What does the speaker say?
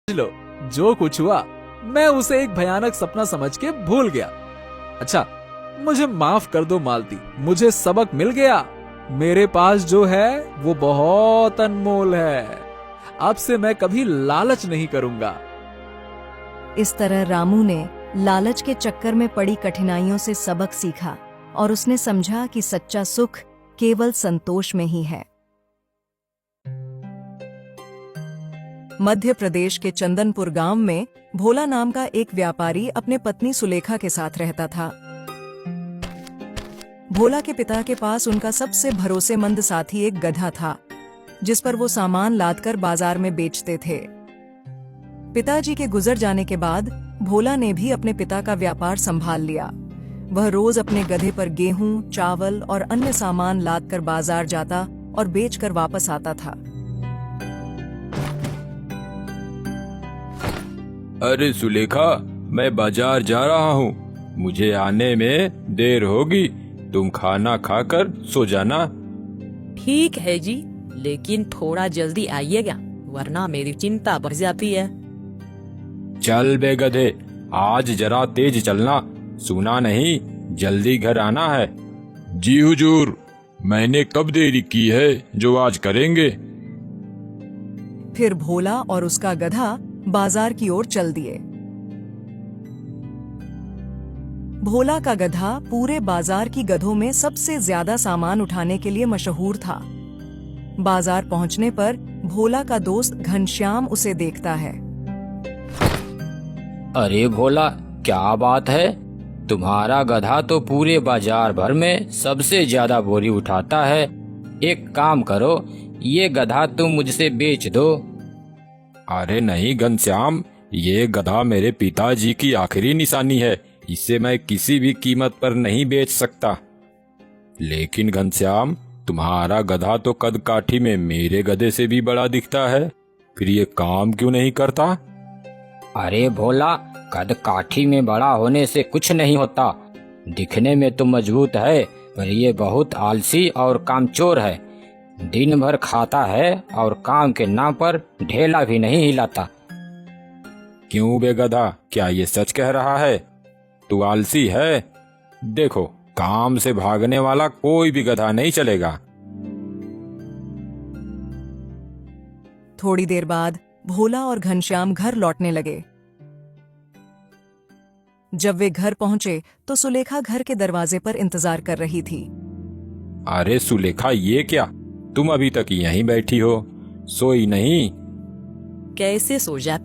लो, जो कुछ हुआ मैं उसे एक भयानक सपना समझ के भूल गया। अच्छा, मुझे माफ कर दो मालती, मुझे सबक मिल गया। मेरे पास जो है वो बहुत अनमोल है। अब से मैं कभी लालच नहीं करूंगा। इस तरह रामू ने लालच के चक्कर में पड़ी कठिनाइयों से सबक सीखा और उसने समझा कि सच्चा सुख केवल संतोष में ही है। मध्य प्रदेश के चंदनपुर गांव में भोला नाम का एक व्यापारी अपने पत्नी सुलेखा के साथ रहता था। भोला के पिता के पास उनका सबसे भरोसेमंद साथी एक गधा था, जिस पर वो सामान लादकर बाजार में बेचते थे। पिताजी के गुजर जाने के बाद भोला ने भी अपने पिता का व्यापार संभाल लिया। वह रोज अपने गधे पर गेहूं, चावल और अन्य सामान लादकर बाजार जाता और बेचकर वापस आता था। अरे सुलेखा, मैं बाजार जा रहा हूँ, मुझे आने में देर होगी, तुम खाना खाकर सो जाना। ठीक है जी, लेकिन थोड़ा जल्दी आइएगा, वरना मेरी चिंता बढ़ जाती है। चल बे गधे, आज जरा तेज चलना, सुना नहीं जल्दी घर आना है। जी हुजूर, मैंने कब देरी की है जो आज करेंगे। फिर भोला और उसका गधा बाजार की ओर चल दिए। भोला का गधा पूरे बाजार की गधों में सबसे ज्यादा सामान उठाने के लिए मशहूर था। बाजार पहुंचने पर भोला का दोस्त घनश्याम उसे देखता है। अरे भोला, क्या बात है, तुम्हारा गधा तो पूरे बाजार भर में सबसे ज्यादा बोरी उठाता है। एक काम करो, ये गधा तुम मुझसे बेच दो। अरे नहीं घनश्याम, ये गधा मेरे पिताजी की आखिरी निशानी है, इसे मैं किसी भी कीमत पर नहीं बेच सकता। लेकिन घनश्याम, तुम्हारा गधा तो कद काठी में मेरे गधे से भी बड़ा दिखता है, फिर ये काम क्यों नहीं करता। अरे भोला, कद काठी में बड़ा होने से कुछ नहीं होता, दिखने में तो मजबूत है, पर ये बहुत आलसी और कामचोर है। दिन भर खाता है और काम के नाम पर ढेला भी नहीं हिलाता। क्यों बे गधा, क्या ये सच कह रहा है? तू आलसी है? देखो, काम से भागने वाला कोई भी गधा नहीं चलेगा। थोड़ी देर बाद भोला और घनश्याम घर लौटने लगे। जब वे घर पहुंचे तो सुलेखा घर के दरवाजे पर इंतजार कर रही थी। अरे सुलेखा, ये क्या, तुम अभी तक यहीं बैठी हो, सोई नहीं? कैसे सो जाती